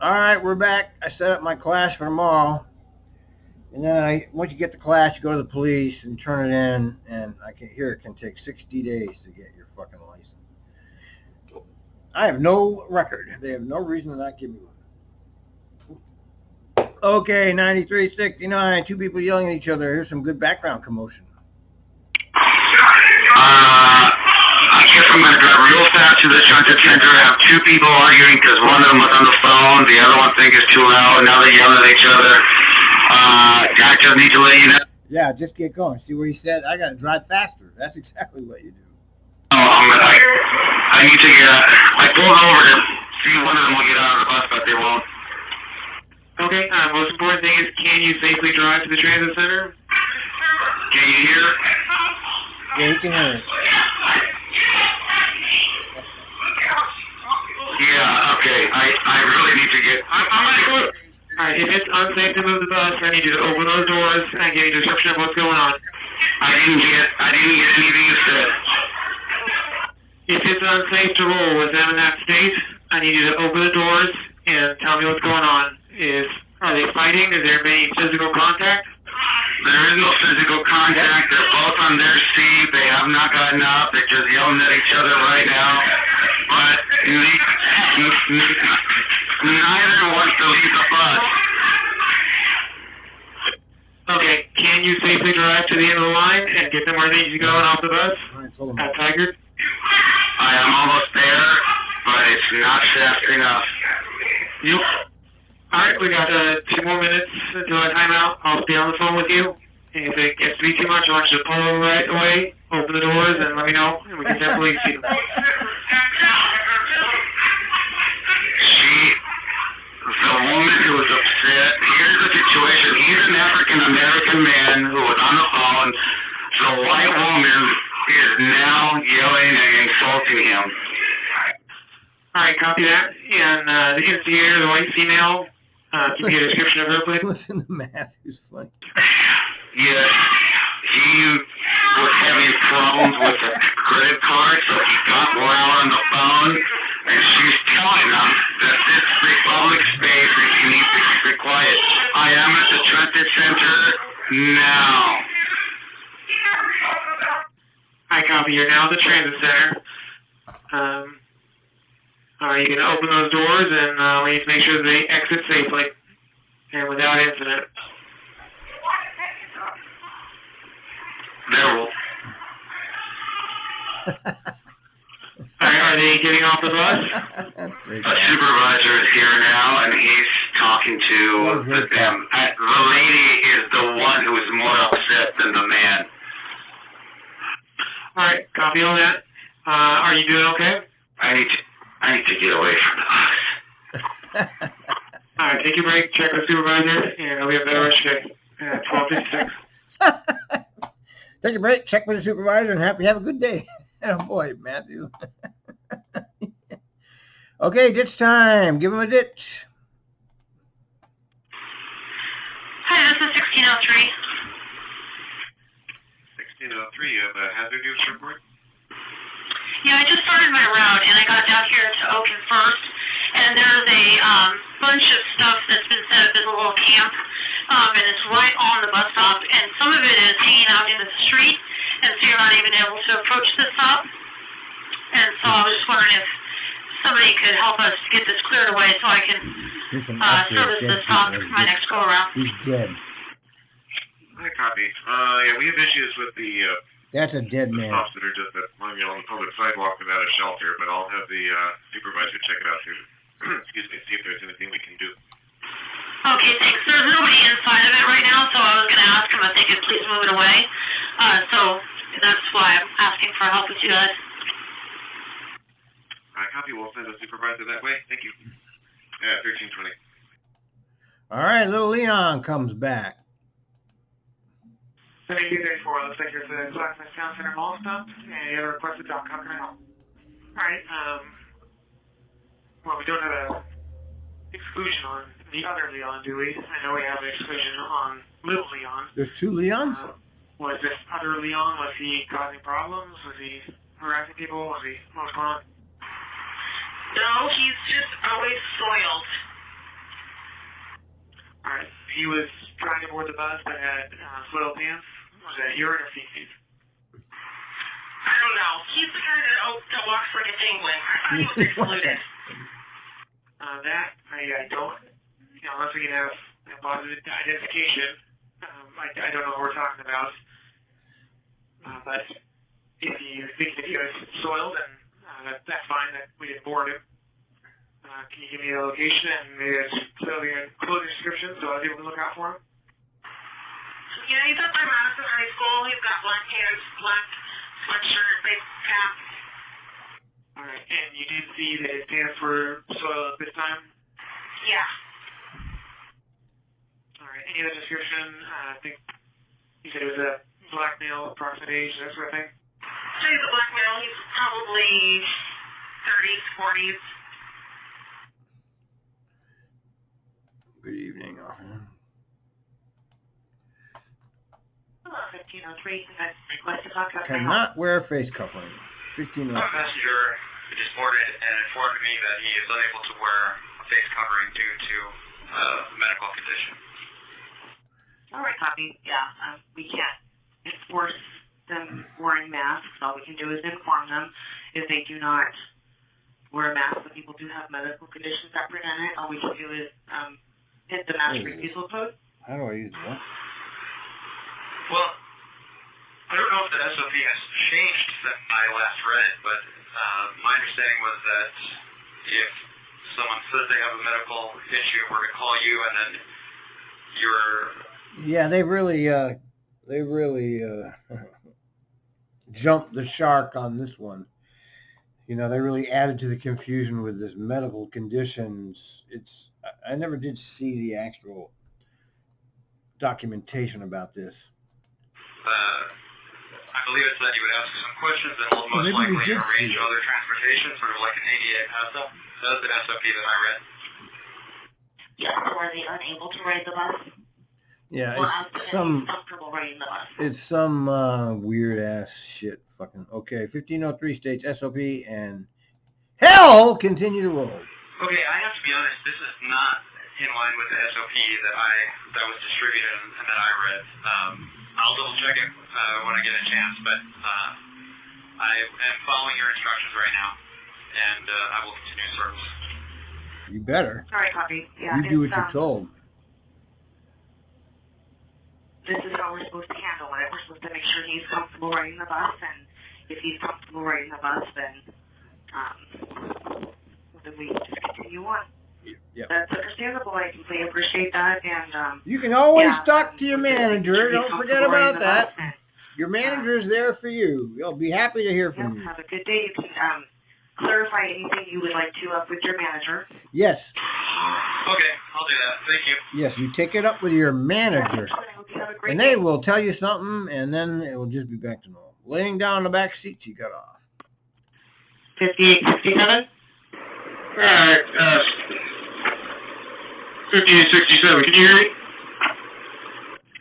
All right, we're back. I set up my class for tomorrow. And then once you get the class, you go to the police and turn it in. And I can hear it can take 60 days to get your fucking license. I have no record. They have no reason to not give me one. Okay, 9369. Two people yelling at each other. Here's some good background commotion. I guess I'm going to drive real fast to the transit center. I have two people arguing because one of them was on the phone. The other one thinks it's too loud. Now they're yelling at each other. I just need to let you know. Yeah, just get going. See what he said? I got to drive faster. That's exactly what you do. I need to get. I pulled over to see one of them will get out of the bus, but they won't. Okay. Most important thing is, can you safely drive to the transit center? Can you hear? Yeah, you can hear it. Yeah. Okay. I really need to get. Alright, if it's unsafe to move the bus, I need you to open those doors and give me a description of what's going on. I didn't get anything you said. If it's unsafe to roll with them in that state, I need you to open the doors and tell me what's going on. Are they fighting? Is there any physical contact? There is no physical contact. They're both on their seat. They have not gotten up. They're just yelling at each other right now. But neither wants to leave the bus. Okay, can you safely drive to the end of the line and get them where they need to go and off the bus? At Tiger? I am almost there, but it's not fast enough. Alright, we got 2 more minutes until I time out. I'll be on the phone with you. And if it gets to be too much, I want you to pull over right away, open the doors, and let me know, and we can send police you. The woman who was upset, here's the situation. He's an African-American man who was on the phone. The white woman is now yelling and insulting him. Alright, copy that. And the instigator, the white female, can you get a description of her, please? Listen to Matthew's funny. Yes, he was having problems with a credit card, so he got loud on the phone, and she's telling him that this is public space and he needs to keep it quiet. I am at the transit center now. I copy. You're now at the transit center. You can open those doors, and we need to make sure that they exit safely and without incident. There will. Are they getting off the bus? That's great. A supervisor is here now, and he's talking to them. The lady is the one who is more upset than the man. All right, copy on that. Are you doing okay? I need to get away from the bus. All right, take your break, check with the supervisor, and we have better rest today at 12:56. Take a break, check with the supervisor, and have a good day. Oh boy, Matthew. Okay, ditch time. Give him a ditch. Hi, this is 1603. 1603, you have a hazard use report? Yeah, I just started my route, and I got down here to Oaken first, and there's a bunch of stuff that's been set up as a little camp, and it's right on the bus stop, and some of it is hanging out in the street, and so you're not even able to approach the stop. And so I was just wondering if somebody could help us get this cleared away so I can service the stop my next go around. He's dead. I copy. Yeah, we have issues with the That's a dead man. stops that are just on the public sidewalk without a shelter, but I'll have the supervisor check it out too. Excuse me, see if there's anything we can do. Okay, thanks. There's nobody inside of it right now, so I was going to ask them if they could please move it away. So that's why I'm asking for help with you guys. I copy. We'll send a supervisor that way. Thank you. Yeah, 1320. All right, little Leon comes back. 7234, looks like you're the Blacksmith Town Center Mall stop, and you have a requested dock. How can I help? Alright, well, we don't have an exclusion on the other Leon, do we? I know we have an exclusion on Little Leon. There's two Leons? Was this other Leon, was he causing problems? Was he harassing people? What was going on? No, he's just always soiled. he was trying to board the bus that had soiled pants? Was that urine or feces? I don't know. He's the guy that walks like a penguin. I thought he was excluded. That, I don't, unless we can have positive identification, I don't know what we're talking about. But if you think that he was soiled, then that's fine, that we didn't board him. Can you give me a location and maybe a clothing description so I was able to look out for him? Yeah, he's up by Madison High School. He's got black pants, black sweatshirt, big cap. Alright, and you did see that his pants were soiled at this time? Yeah. Alright, any other description? I think you said it was a black male, approximate age, that sort of thing? So he's a black male. He's probably 30s, 40s. Good evening, officer. 1503, that's requested contact. Cannot wear face covering. 1503. A messenger just boarded and informed me that he is unable to wear a face covering due to medical condition. All right, copy. Yeah, we can't enforce them wearing masks. All we can do is inform them if they do not wear a mask. But people do have medical conditions that prevent it. All we can do is hit the mask refusal code. How do I use that? Well, I don't know if the SOP has changed since I last read it, but my understanding was that if someone says they have a medical issue, we're going to call you, and then you're... Yeah, they really jumped the shark on this one. They really added to the confusion with this medical conditions. I never did see the actual documentation about this. I believe it said you would ask some questions and we'll most likely arrange other transportation, sort of like an ADA pass-up. That's the SOP that I read. Yeah, or are they unable to ride the bus? Yeah, Or it's some comfortable riding the bus. it's some weird ass shit. Fucking okay. 1503 states SOP and hell continue to roll. Okay, I have to be honest. This is not in line with the SOP that was distributed and that I read. I'll double check it when I get a chance, but I am following your instructions right now, and I will continue service. You better. All right, copy. Yeah, You do what you're told. This is how we're supposed to handle it. We're supposed to make sure he's comfortable riding the bus, and if he's comfortable riding the bus, then we just continue on. Yep. That's understandable. I completely appreciate that, and You can always talk to your manager. Don't forget about that. Your manager is there for you. He'll be happy to hear from you. Have a good day. You can clarify anything you would like to up with your manager. Yes. Okay, I'll do that. Thank you. Yes, you take it up with your manager. I hope you have a great And day. they will tell you something, and then it will just be back to normal. Laying down in the back seats, you got off. 5867. Alright, 5867, can you hear me?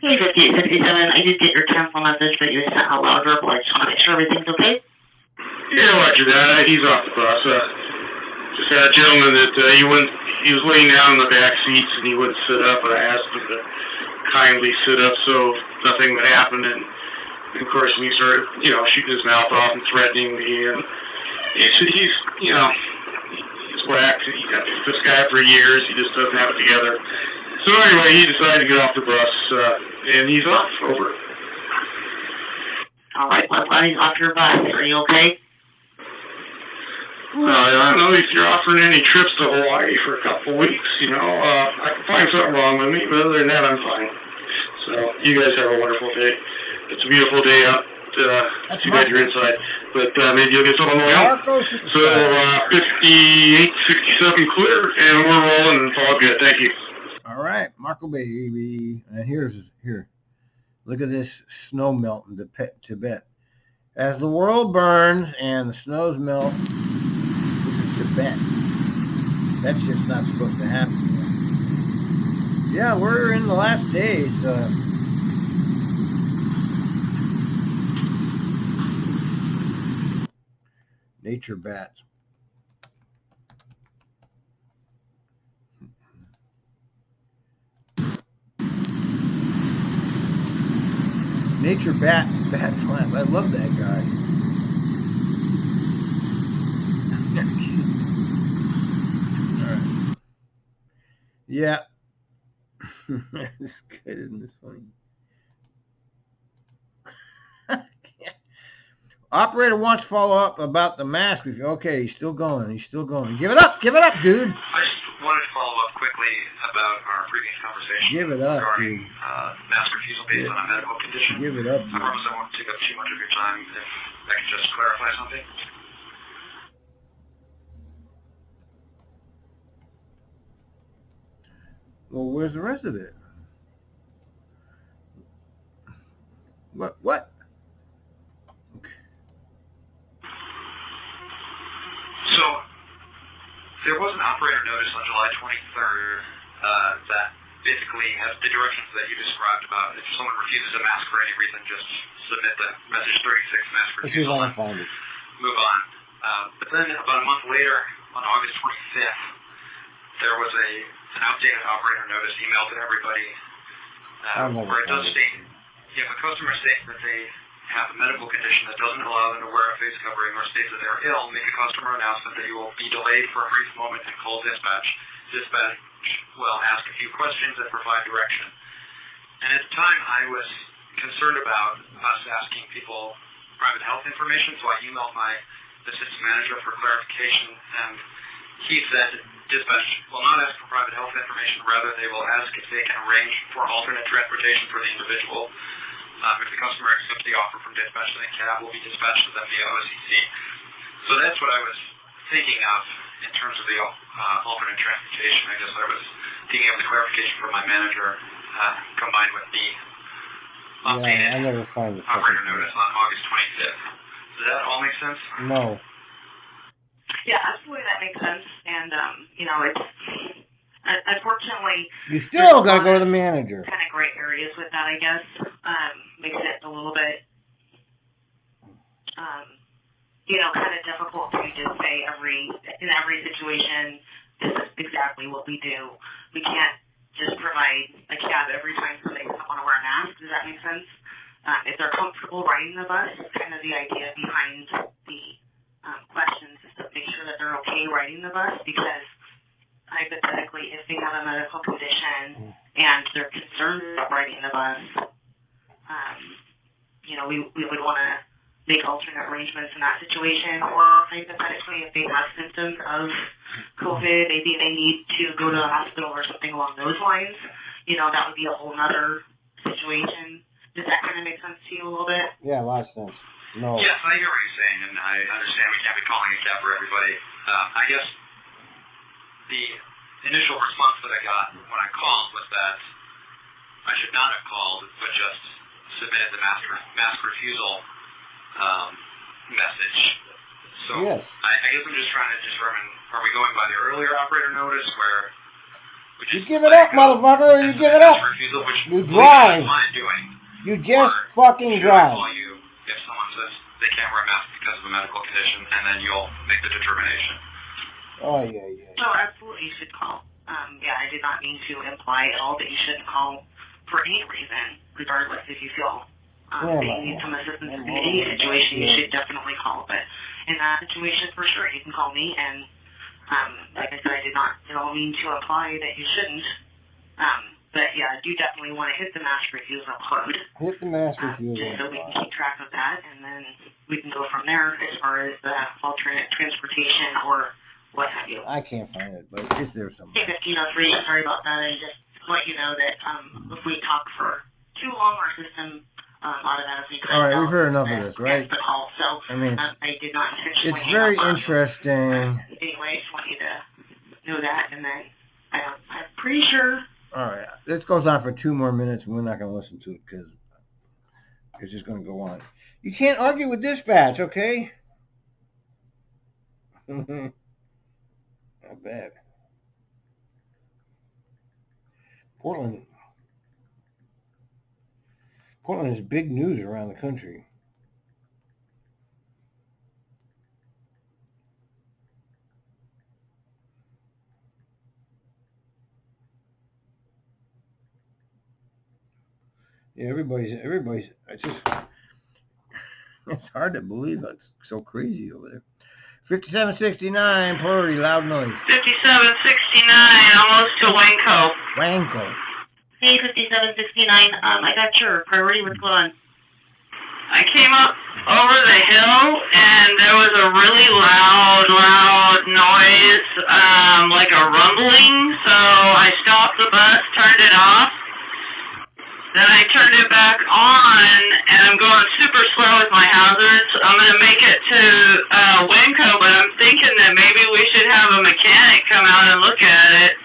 Hey, 5867. I did get your cancel message, but you sent out louder, but I just want to make sure everything's okay. Yeah, watch that. He's off the bus. Just had a gentleman that he was laying down in the back seats and he wouldn't sit up, and I asked him to kindly sit up so nothing would happen, and of course we started, shooting his mouth off and threatening me, and he's whacked. He's got this guy for years. He just doesn't have it together. So anyway, he decided to get off the bus, and he's off. Over. All right, well, glad he's off your bus. Are you okay? I don't know if you're offering any trips to Hawaii for a couple of weeks, I can find something wrong with me, but other than that, I'm fine. So, you guys have a wonderful day. It's a beautiful day out. Too bad you're inside, but maybe you'll get some on the way home. So, 5867 clear, and we're rolling, and it's all good. Thank you. All right, Marco baby. And here. Look at this snow melt in Tibet. As the world burns and the snows melt, this is Tibet. That's just not supposed to happen. Yeah, we're in the last days. Nature bats. Nature Bats Class. I love that guy. All right. Yeah. This good, isn't this funny? Operator wants to follow up about the mask. Okay, he's still going. He's still going. Give it up, dude. I just wanted to follow up quickly about our previous conversation. Give it up, regarding dude. mask refusal based on a medical condition. Give it up, I dude. promise I won't take up too much of your time. If I could just clarify something. Well, where's the rest of it? What? Okay. So, there was an operator notice on July 23rd that basically has the directions that you described about if someone refuses a mask for any reason, just submit the message 36 mask Let's see if refusal I and can find it. move on. But then about a month later, on August 25th, there was an outdated operator notice emailed to everybody where it does state, if a customer states that they have a medical condition that doesn't allow them to wear a face covering or states that they are ill, make a customer announcement that you will be delayed for a brief moment and call dispatch. Dispatch will ask a few questions and provide direction. And at the time, I was concerned about us asking people private health information, so I emailed my assistant manager for clarification, and he said dispatch will not ask for private health information, rather they will ask if they can arrange for alternate transportation for the individual. If the customer accepts the offer from dispatch, then the cab will be dispatched to them via OCC. So that's what I was thinking of in terms of the alternate transportation. I guess I was thinking of the clarification from my manager combined with the updated I never find the operator notice on August 25th. Does that all make sense? No. Yeah, absolutely, that makes sense. And, it's unfortunately You still got to go to the manager. kind of gray areas with that, I guess. Makes it a little bit, kind of difficult to just say in every situation, this is exactly what we do. We can't just provide a cab every time somebody doesn't want to wear a mask. Does that make sense? If they're comfortable riding the bus, kind of the idea behind the questions is to make sure that they're okay riding the bus, because hypothetically, if they have a medical condition and they're concerned about riding the bus, we would want to make alternate arrangements in that situation. Or hypothetically, if they have symptoms of COVID, maybe they need to go to the hospital or something along those lines, that would be a whole other situation. Does that kind of make sense to you a little bit? Yeah, a lot of sense. No. Yes, I hear what you're saying, and I understand we can't be calling a cab for everybody. I guess the initial response that I got when I called was that I should not have called, but just submitted the mask refusal message. So Yes. I guess I'm just trying to determine, are we going by the earlier operator notice where we just You give it up, motherfucker, or you give it up. Refusal, which You drive. I'm doing. You just Or fucking should I drive. call you if someone says they can't wear a mask because of a medical condition, and then you'll make the determination? Oh, yeah. No, absolutely, you should call. I did not mean to imply at all that you shouldn't call for any reason, regardless if you feel that you need some assistance in any situation, you should definitely call. But in that situation, for sure, you can call me, and like I said, I did not at all mean to imply that you shouldn't. But yeah, I do definitely want to hit the mask refusal code. Hit the mask Just refusal. so we can keep track of that, and then we can go from there as far as the alternate transportation or what have you. I can't find it, but it's there somewhere. Hey, 1503, sorry about that. I just let you know that if we talk for too long, our system automatically cuts All right, out we've heard enough of this, and right? ends the call. So I mean, I did not intentionally. it's very hang up on you. interesting. Anyway, I just want you to know that, and then I'm pretty sure. All right, this goes on for 2 more minutes, and we're not going to listen to it because it's just going to go on. You can't argue with dispatch, okay? Not bad. Portland is big news around the country. Yeah, everybody's. It's hard to believe it's so crazy over there. 5769, priority, loud noise. 5769, almost to Wanko. Wanko. Hey, 5769, I got your priority. What's going on? I came up over the hill, and there was a really loud noise, like a rumbling, so I stopped the bus, turned it off, then I turned it back on, and I'm going super slow with my hazards. I'm going to make it to Winco, but I'm thinking that maybe we should have a mechanic come out and look at it.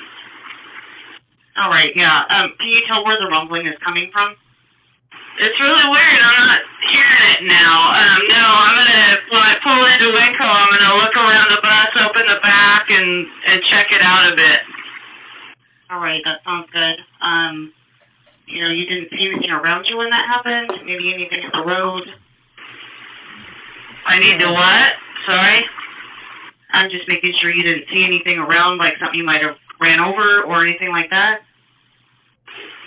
All right, yeah. Can you tell where the rumbling is coming from? It's really weird. I'm not hearing it now. No, when I pull into Winco, I'm going to look around the bus, open the back, and check it out a bit. All right, that sounds good. You didn't see anything around you when that happened? Maybe anything at the road? I need to what? Sorry? I'm just making sure you didn't see anything around, like something you might have ran over or anything like that?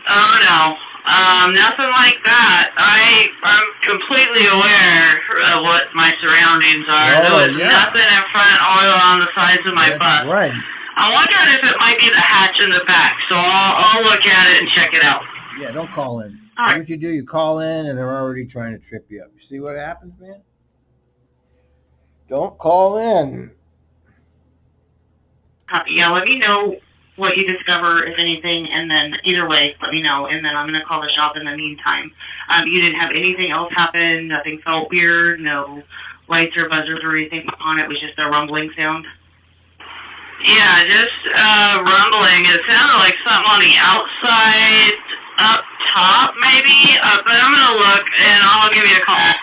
Oh, no. Nothing like that. I'm completely aware of what my surroundings are. There was nothing in front or on the sides of my bus. Right. I wondered if it might be the hatch in the back, so I'll look at it and check it out. Yeah, don't call in. All right. What you do, you call in, and they're already trying to trip you up. You see what happens, man? Don't call in. Copy. Yeah, let me know what you discover, if anything, and then either way, let me know, and then I'm going to call the shop in the meantime. You didn't have anything else happen? Nothing felt weird? No lights or buzzers or anything on it? It was just a rumbling sound? Yeah, just rumbling. It sounded like something on the outside, up top maybe, but I'm going to look and I'll give you a call.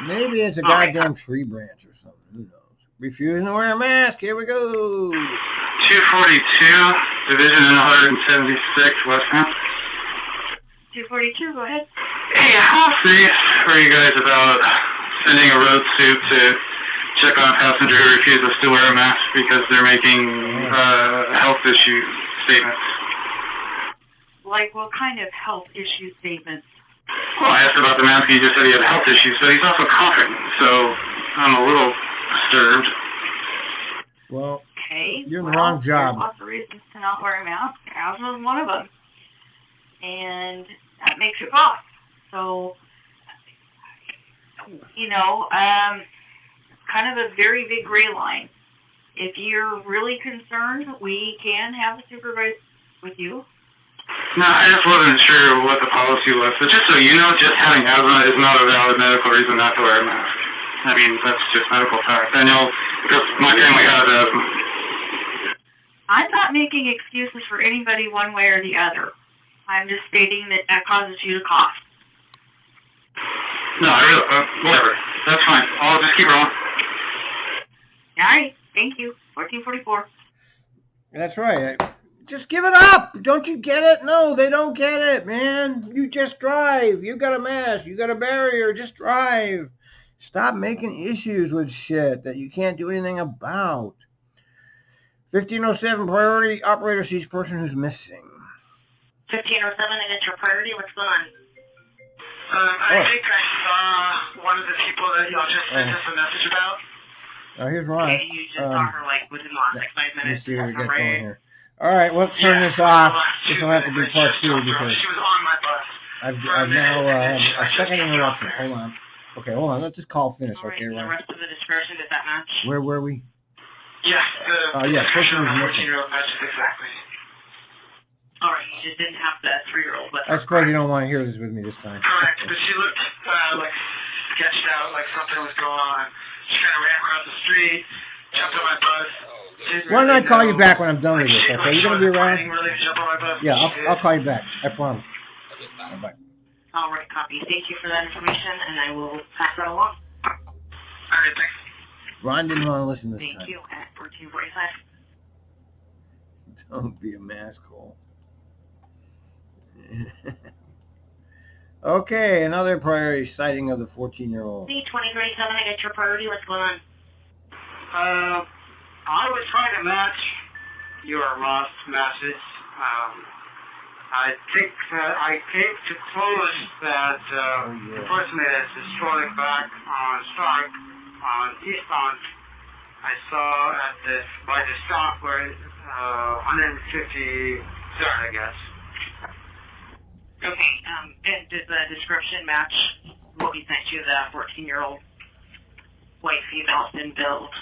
Maybe it's a goddamn tree branch or something. Who knows? Refusing to wear a mask. Here we go. 242, Division 176, Westbound. 242, go ahead. Hey, how serious are you guys about sending a road suit to check on a passenger who refuses to wear a mask because they're making health issue statements? Like what kind of health issue statements? Well, I asked about the mask, and you just said he had health issues, but he's also coughing, so I'm a little disturbed. Well, okay, you're in the wrong job. There's lots of reasons to not wear a mask. Asthma is one of them. And that makes you cough. So, kind of a very big gray line. If you're really concerned, we can have a supervisor with you. No, I just wasn't sure what the policy was. But just so you know, just having asthma is not a valid medical reason not to wear a mask. I mean, that's just medical fact. I know because my family has asthma. I'm not making excuses for anybody one way or the other. I'm just stating that causes you to cough. No, I really, whatever. That's fine. I'll just keep rolling. All right. Thank you. 1444. That's right. Just give it up. Don't you get it? No, they don't get it, man. You just drive. You got a mask. You got a barrier. Just drive. Stop making issues with shit that you can't do anything about. 1507, priority, operator sees person who's missing. 1507, I get your priority. What's going on? I think I saw one of the people that y'all just sent us a message about. Here's Ron. Okay, you just saw her within the last 5 minutes. Let me see what we got going here. All right, let's turn this off. This will have to be part 2 because she was on my bus. I've now had a second interruption. Hold on. Okay, hold on. Let this call finish. All right, Okay, the Ron. rest of the description, does that match? Where were we? Yes. Yeah, person was missing. 14-year-old matches exactly. All right, you just didn't have that 3-year-old. I suppose you don't want to hear this with me this time. Correct, but she looked like sketched out, like something was going on. She kind of ran across the street, jumped on my bus. Why don't I call you back when I'm done with this? Okay, you gonna be around? Really jump on my bus. Yeah, I'll call you back. I promise. Bye. All right, copy. Thank you for that information, and I will pass that along. All right, thanks. Ron didn't want to listen this time. Thank you. At 1445. Don't be a masshole. Okay, another priority sighting of the 14-year-old. C-2037, I get your priority. What's going on? I was trying to match your lost message. I think that I came to close that the person that is strolling back on Stark on eastbound. I saw at this by the stop where 150 I guess. Okay, and did the description match what we sent you, the 14-year-old white female, thin build,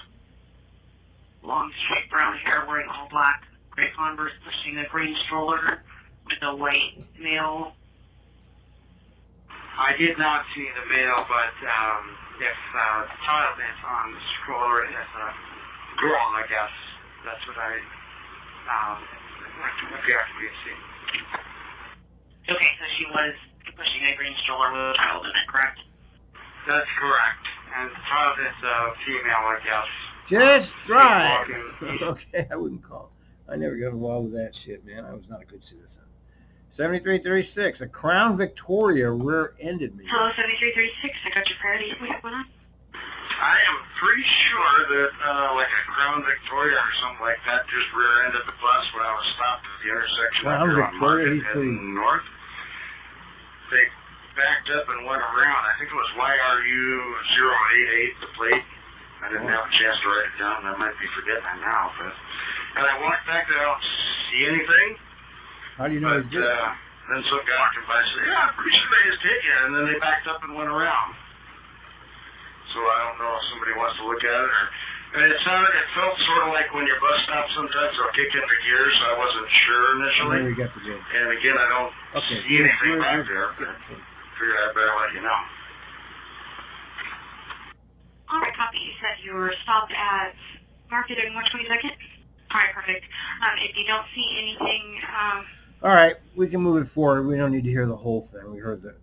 long straight brown hair, wearing all black, gray Converse, pushing a green stroller with a white male? I did not see the male, but if the child is on the stroller as a girl, I guess that's what I appear to be seeing. Okay, so she was pushing a green stroller with a child in it, correct? That's correct. And the child is a female, I guess. Just drive. Walking. Okay, I wouldn't call. I never got involved with that shit, man. I was not a good citizen. 7336, a Crown Victoria rear-ended me. Hello, 7336. I got your priority. What going on? I am pretty sure that like a Crown Victoria or something like that just rear-ended the bus when I was stopped at the intersection up Crown here on Victoria, Market he's pretty... heading north. They backed up and went around. I think it was YRU-088, the plate. I didn't have a chance to write it down. I might be forgetting it now. But, and I walked back there. I don't see anything. How do you know But he did it? then some guy walked by and said, yeah, I'm pretty sure they just hit you. And then they backed up and went around. So I don't know if somebody wants to look at it. And it felt sort of like when your bus stops sometimes they'll kick into gear, so I wasn't sure initially. There you got the good. And again, I don't see anything back there. But figured I'd better let you know. All right, copy. You said you were stopped at Market and 122nd? All right, perfect. If you don't see anything... All right, we can move it forward. We don't need to hear the whole thing. We heard the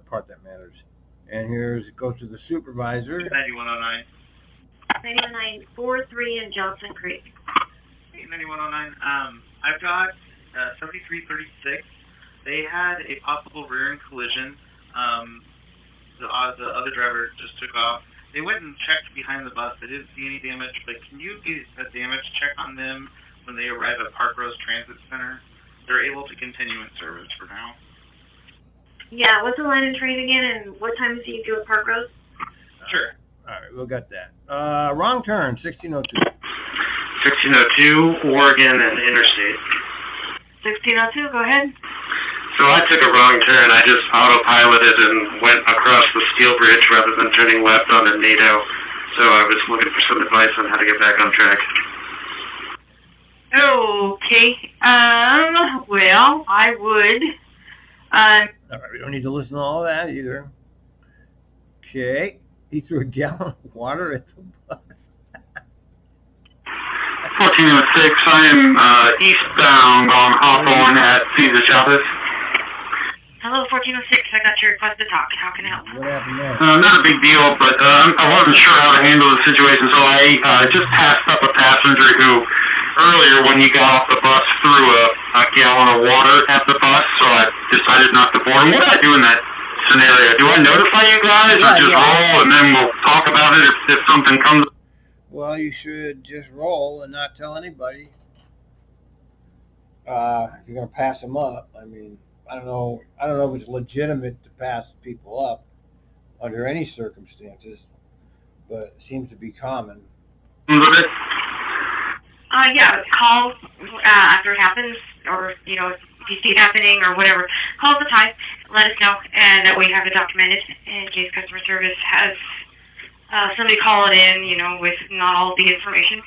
part that matters. And it goes to the supervisor. 9109. 9143 in Johnson Creek. 9109. I've got 7336. They had a possible rear-end collision. The other driver just took off. They went and checked behind the bus. They didn't see any damage, but can you get a damage check on them when they arrive at Park Rose Transit Center? They're able to continue in service for now. Yeah, what's the line and train again, and what time is he due at Park Rose? Sure. All right, we'll got that. Wrong turn, 1602. 1602, Oregon and Interstate. 1602, go ahead. So I took a wrong turn. I just autopiloted and went across the steel bridge rather than turning left onto NATO. So I was looking for some advice on how to get back on track. Okay, well, I would, All right, we don't need to listen to all that either. Okay, he threw a gallon of water at the bus. 1406, I am eastbound on Hawthorne at Caesar Chavez. hello, 1406, I got your request to talk. How can I help? What happened there? Not a big deal, but I wasn't sure how to handle the situation, so I just passed up a passenger who, earlier when he got off the bus, threw a gallon of water at the bus, so I decided not to board him. What do I do in that scenario? Do I notify you guys, or just roll, and then we'll talk about it if something comes? Well, you should just roll and not tell anybody. If you're going to pass them up, I mean, I don't know if it's legitimate to pass people up under any circumstances, but it seems to be common. Yeah, call after it happens, or, you know, if you see it happening or whatever, call the time, let us know, and that way you have it documented in case customer service has somebody call it in, you know, with not all the information.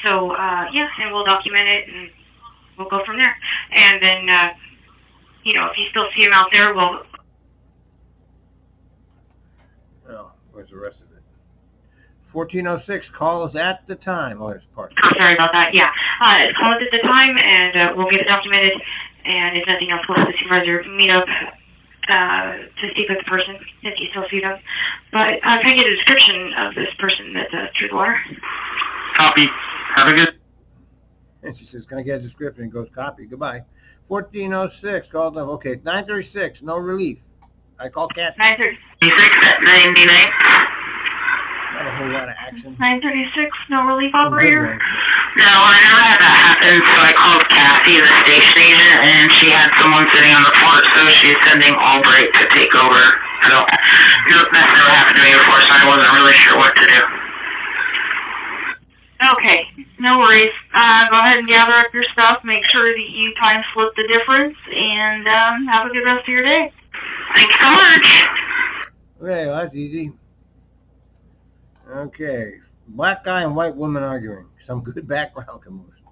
So, yeah, and we'll document it, and we'll go from there. And then, you know, if you still see him out there, we'll... Well, where's the rest of it? 1406, call us at the time. Oh, there's part. Oh, sorry about that. Yeah, call us at the time, and we'll get it documented. And if nothing else, we'll have the supervisor meet up to speak with the person if you still see them. But can I get a description of this person that threw the water? Copy. Have a good... And she says, can I get a description? And goes, copy. Goodbye. 1406, call them. Okay, 936, no relief. I call Cathy. 936 at 99. Not a whole lot of action. 936, no relief operator. No, I never had that happen, so I called Cathy, the station agent, and she had someone sitting on the port, so she's sending Albright to take over. That's never happened to me before, so I wasn't really sure what to do. Okay, no worries. Go ahead and gather up your stuff, make sure that you time split the difference, and have a good rest of your day. Thanks so much. Okay, well, that's easy. Okay, black guy and white woman arguing. Some good background commotion.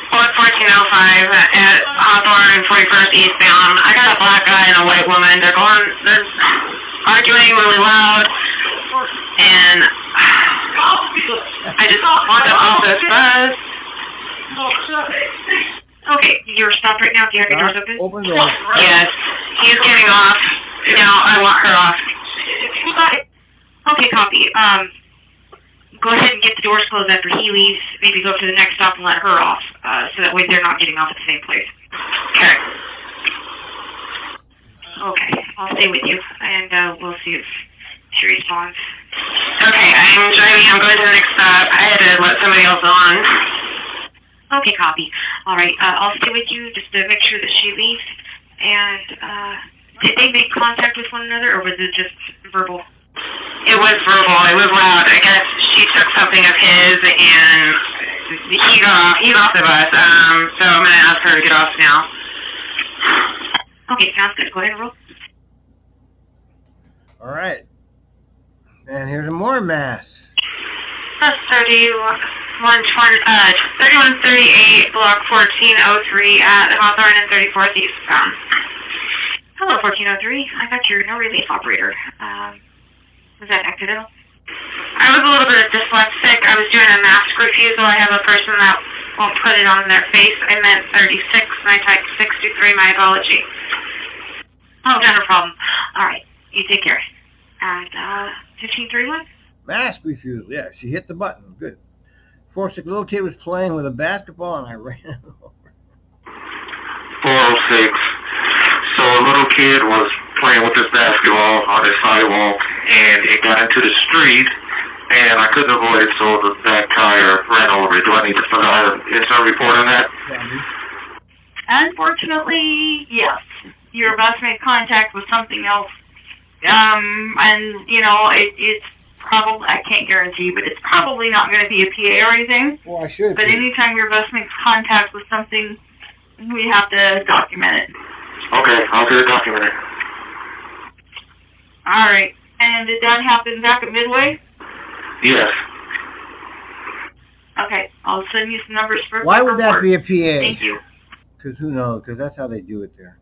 Port 1405 at Hawthorne and 41st eastbound. I got a black guy and a white woman. They're arguing really loud, and I just want them off this bus. Okay, you're stopped right now. Do you have your doors open? Open door. Yes, he's getting off. Now I want her off. Okay, copy. Go ahead and get the doors closed after he leaves. Maybe go to the next stop and let her off, so that way they're not getting off at the same place. Okay. Okay, I'll stay with you, and we'll see if she responds. Okay, I'm driving. I'm going to the next stop. I had to let somebody else on. Okay, copy. All right, I'll stay with you just to make sure that she leaves. And did they make contact with one another, or was it just verbal? It was verbal. It was loud. I guess she took something of his, and he got off. He's off the bus. So I'm going to ask her to get off now. Okay, sounds good. Go ahead and roll. All right. And here's more mass. 3138, block 1403 at Hawthorne and 34th eastbound. Hello, 1403. I got your no relief operator. Was that accidental? I was a little bit dyslexic. I was doing a mask refusal. I have a person that won't put it on their face. I meant 36, and I typed 63. My apology. Oh, not a problem. All right, you take care. And 1531? Mask refusal. Yeah, she hit the button. Good. 406 little kid was playing with a basketball and I ran him over. 406. So a little kid was playing with this basketball on the sidewalk, and it got into the street, and I couldn't avoid it, so the back tire ran over it. Do I need to fill out an incident report on that? Unfortunately, yes. Your bus made contact with something else. And, you know, it's probably, I can't guarantee, but it's probably not going to be a PA or anything. Well, I should. But anytime your bus makes contact with something, we have to document it. Okay, I'll get it documented. All right. And did that happen back at Midway? Yes. Okay. I'll send you some numbers for Why would that be a PA? Thank you. Because who knows? Because that's how they do it there.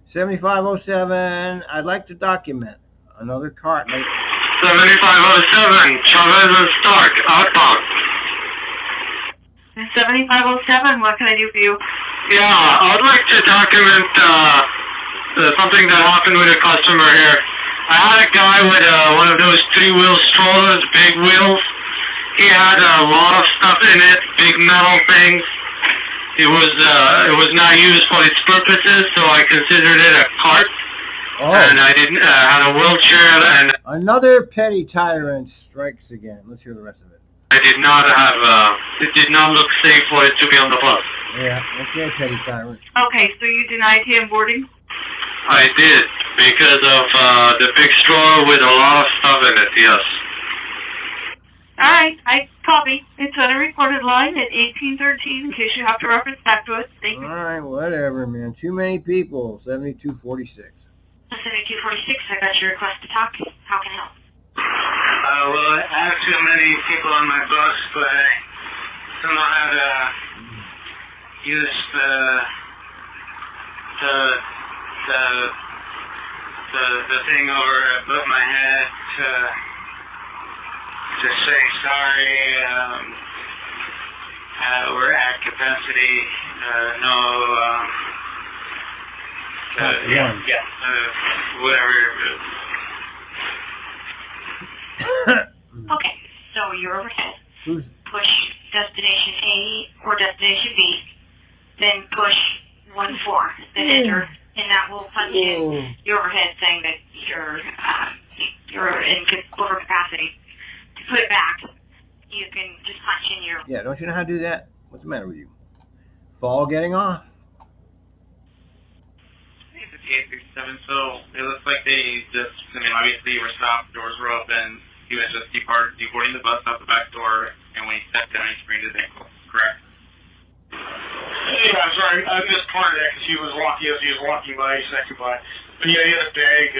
7507, I'd like to document another cart. 7507, Chavez and Stark, outbound. 7507, what can I do for you? Yeah, I would like to document something that happened with a customer here. I had a guy with one of those 3-wheel strollers, big wheels. He had a lot of stuff in it, big metal things. It was not used for its purposes, so I considered it a cart. Oh. And I didn't had a wheelchair, and Another petty tyrant strikes again. Let's hear the rest of it. I did not have. It did not look safe for it to be on the bus. Yeah, okay, petty tyrant. Okay, so you denied him boarding? I did, because of the big stroller with a lot of stuff in it. Yes. All right, I copy. It's on a recorded line at 1813 in case you have to reference back to it. Thank you. All right, whatever, man. Too many people. 7246. 7246, I got your request to talk. How can I help? Well, I have too many people on my bus, but I don't know how to use the thing over above my head to say sorry. We're at capacity. Whatever. Okay, so you're overhead. Who's Push destination A or destination B, then push 1-4, then enter, and that will punch in your overhead saying that you're in over capacity. To put it back, you can just punch in your... Yeah, don't you know how to do that? What's the matter with you? Fall getting off? It's a T-867, so it looks like they just, I mean, obviously you were stopped, doors were open, he was just deporting the bus out the back door, and when he stepped down, he sprained his ankle, correct? Yeah, I'm sorry, I missed part of that because he was walking by a second by. But yeah, he had a bag,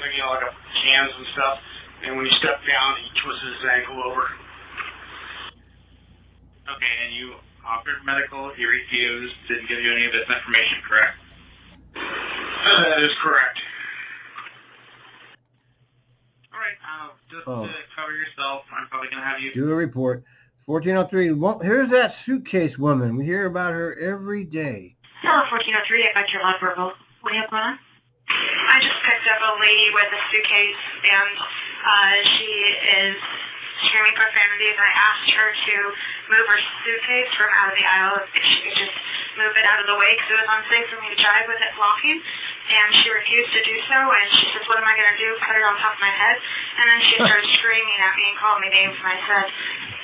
like a cans and stuff, and when he stepped down, he twisted his ankle over. Okay, and you offered medical, he refused, didn't give you any of this information, correct? That is correct. Alright, just to cover yourself, I'm probably going to have you... Do a report. 1403. Well, here's that suitcase woman. We hear about her every day. Hello, 1403. I got your loud verbal. What do you have going on? I just picked up a lady with a suitcase, and she is screaming profanities. I asked her to move her suitcase from out of the aisle, if she could just move it out of the way because it was unsafe for me to drive with it blocking. And she refused to do so, and she says, what am I going to do, put it on top of my head? And then she started screaming at me and calling me names, and I said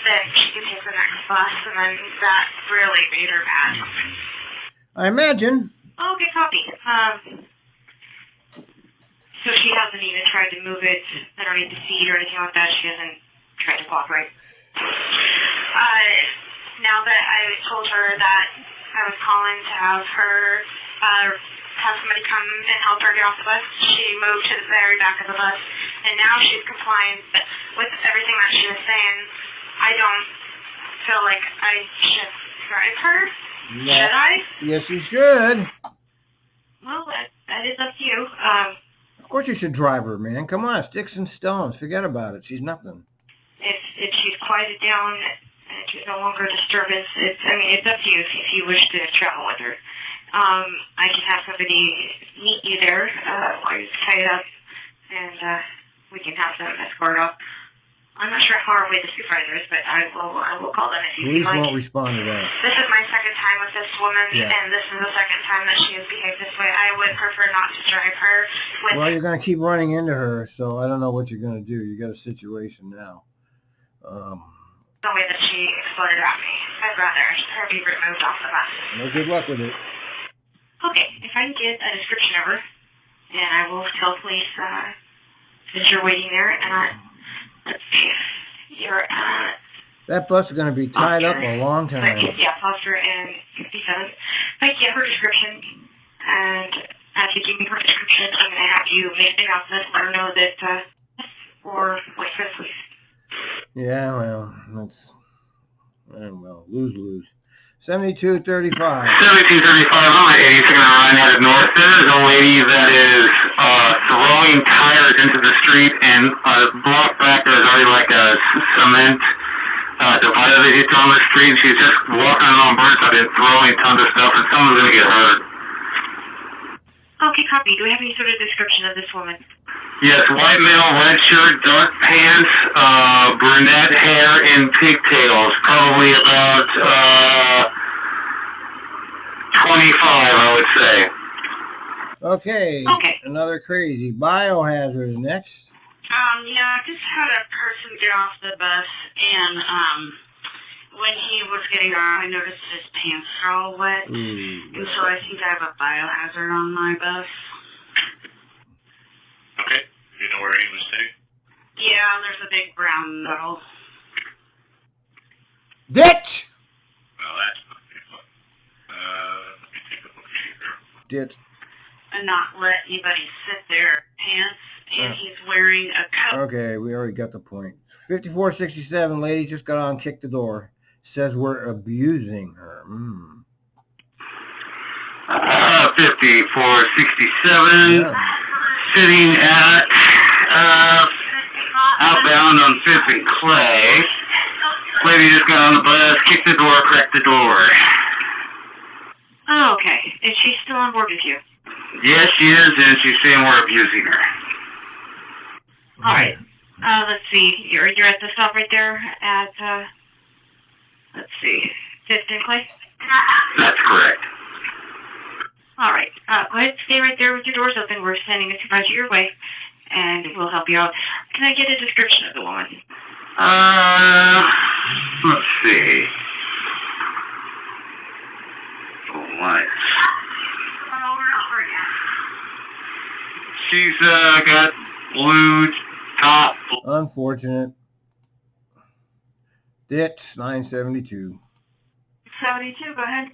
that she could take the next bus, and then that really made her mad. I imagine. Okay, copy. So she hasn't even tried to move it underneath the seat or anything like that. She hasn't tried to cooperate. Now that I told her that I was calling to have her, have somebody come and help her get off the bus, she moved to the very back of the bus, and now she's complying with everything that she was saying. I don't feel like I should drive her. No. Should I? Yes, you should. Well, that is up to you. Of course you should drive her, man. Come on, sticks and stones. Forget about it. She's nothing. If she's quieted down and she's no longer a disturbance, it's up to you if you wish to travel with her. I can have somebody meet you there while you're tied up, and we can have them escort off. I'm not sure how far away the supervisor is, but I will call them if you Police like. won't respond to that. This is my second time with this woman, Yeah. and this is the second time that she has behaved this way. I would prefer not to drive her with... Well, you're going to keep running into her, so I don't know what you're going to do. You got a situation now. the way that she exploded at me. I'd rather her be removed off the bus. No good luck with it. Okay, if I can get a description of her, and I will tell police since you're waiting there, and let's see, you're at... That bus is going to be tied up a long time. Yeah, Foster and 67. If I can get her description, and after you give me her description, I'm going to have you make an announcement, let her know that, or wait for the police. Yeah, well, that's, lose-lose. 7235. 7235, I'm at 82nd line headed north. There is a lady that is throwing tires into the street, and a block back there's already like a cement divider that hits on the street. She's just walking along Burnside and throwing tons of stuff, and someone's going to get hurt. Okay, copy. Do we have any sort of description of this woman? Yes, white male, red shirt, dark pants, brunette hair, and pigtails. Probably about 25, I would say. Okay. Okay. Another crazy. Biohazard is next. Yeah, I just had a person get off the bus, and when he was getting off, I noticed his pants are all wet, and so I think I have a biohazard on my bus. Okay. Do you know where he was sitting? Yeah, there's a big brown puddle. Ditch! Well, that's not good. Let me take a look here. Ditch. And not let anybody sit there pants, and he's wearing a coat. Okay, we already got the point. 5467, lady just got on, kicked the door. Says we're abusing her. 5467, sitting at outbound on 5th and Clay. Lady just got on the bus, kicked the door, cracked the door. Oh, okay. Is she still on board with you? Yes, she is, and she's saying we're abusing her. All right. Let's see. You're at the stop right there at, let's see, 5th and Clay? That's correct. All right. Go ahead, stay right there with your doors open. We're sending a supervisor your way, and we'll help you out. Can I get a description of the woman? Let's see. What? She's got blue top. Unfortunate. Ditch 972. 72, go ahead.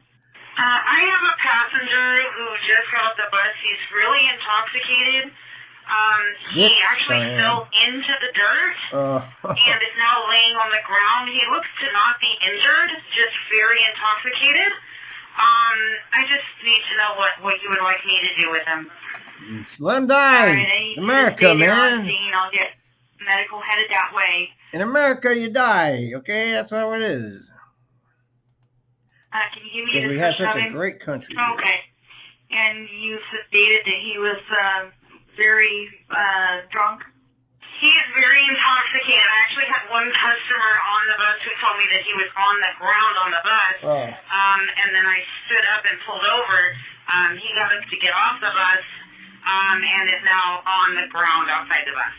I have a passenger who just got off the bus. He's really intoxicated. He actually fell into the dirt and is now laying on the ground. He looks to not be injured, just very intoxicated. I just need to know what you would like me to do with him. Let him die. Right, America, man. I'll get medical headed that way. In America, you die. Okay, that's how it is. Can you give me We have such a great country. Okay. And you stated that he was very drunk? He is very intoxicated. I actually had one customer on the bus who told me that he was on the ground on the bus. Oh. And then I stood up and pulled over. He got up to get off the bus and is now on the ground outside the bus.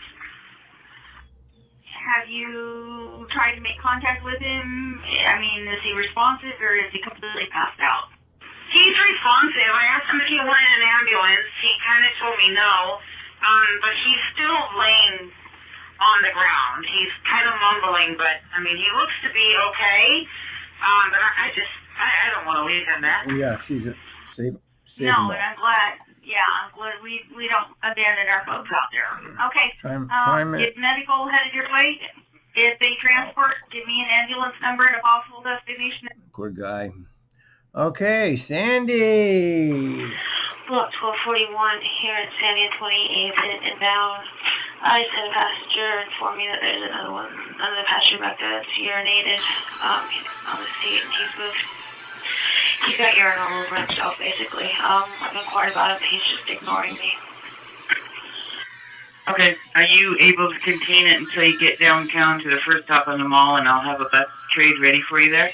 Have you tried to make contact with him? I mean, is he responsive or is he completely passed out? He's responsive. I asked him if he wanted an ambulance. He kind of told me no, but he's still laying on the ground. He's kind of mumbling, but, I mean, he looks to be okay, but I don't want to leave him there. Yeah, she's a save no, and I'm glad. Yeah, I'm glad we don't abandon our folks out there. Okay, get medical headed your way. If they transport, give me an ambulance number and a possible destination. Good guy. Okay, Sandy. Block 1241 here at Sandy 28th and inbound. I sent a passenger informed me that there's another passenger back there that's urinated on the seat and he's moved. He's got urine all over himself, basically. I've inquired about him, but he's just ignoring me. Okay, are you able to contain it until you get downtown to the first stop on the mall, and I'll have a bus trade ready for you there?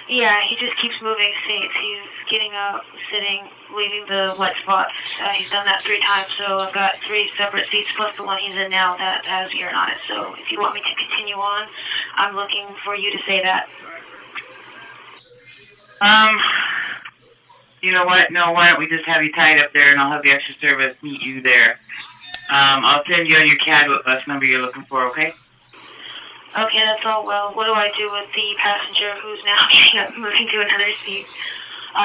Yeah, he just keeps moving seats. He's getting up, sitting, leaving the wet spots. He's done that 3 times, so I've got 3 separate seats plus the one he's in now that has urine on it. So if you want me to continue on, I'm looking for you to say that. You know what? No, why don't we just have you tied up there, and I'll have the extra service meet you there. I'll send you on your CAD what bus number you're looking for, okay? Okay, that's all well. What do I do with the passenger who's now getting up, moving to another seat?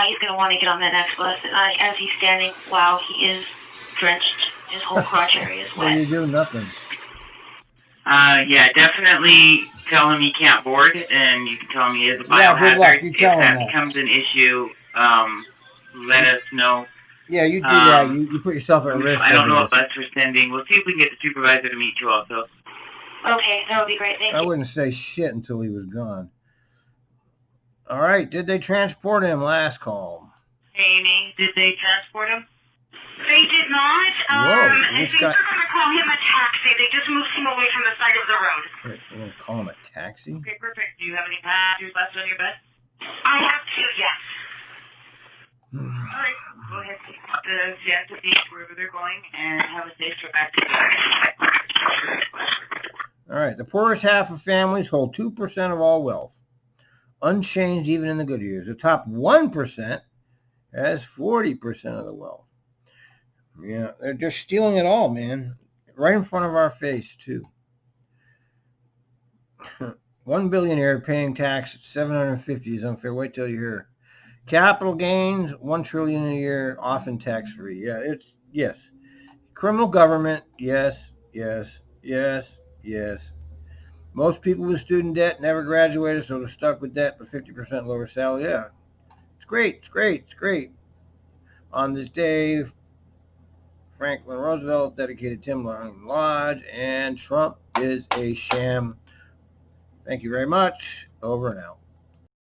He's going to want to get on that next bus, and as he's standing, wow, he is drenched. His whole crotch area is wet. Well, you do nothing. Yeah, definitely tell him he can't board, and you can tell him he is a biohazard. If that becomes an issue, let us know. Yeah, you do that. You put yourself at risk. I don't know what bus we're sending. We'll see if we can get the supervisor to meet you also. Okay, that would be great. Thank you. I wouldn't say shit until he was gone. All right, did they transport him last call? Amy, did they transport him? They did not. Whoa, I think they're going to call him a taxi. They just moved him away from the side of the road. Wait, we're going to call him a taxi? Okay, perfect. Do you have any passengers left on your bus? I have 2, yes. All right, go ahead and the jet to beach wherever they're going and have a safe trip back to the All right, the poorest half of families hold 2% of all wealth, unchanged even in the good years. The top 1% has 40% of the wealth. Yeah, they're just stealing it all, man. Right in front of our face, too. 1 billionaire paying tax at 750 is unfair. Wait till you hear. Capital gains, 1 trillion a year, often tax-free. Yeah, yes. Criminal government, yes. Most people with student debt never graduated, so they're stuck with debt with 50% lower salary. Yeah, it's great. On this day, Franklin Roosevelt dedicated Timberline Lodge, and Trump is a sham. Thank you very much. Over and out.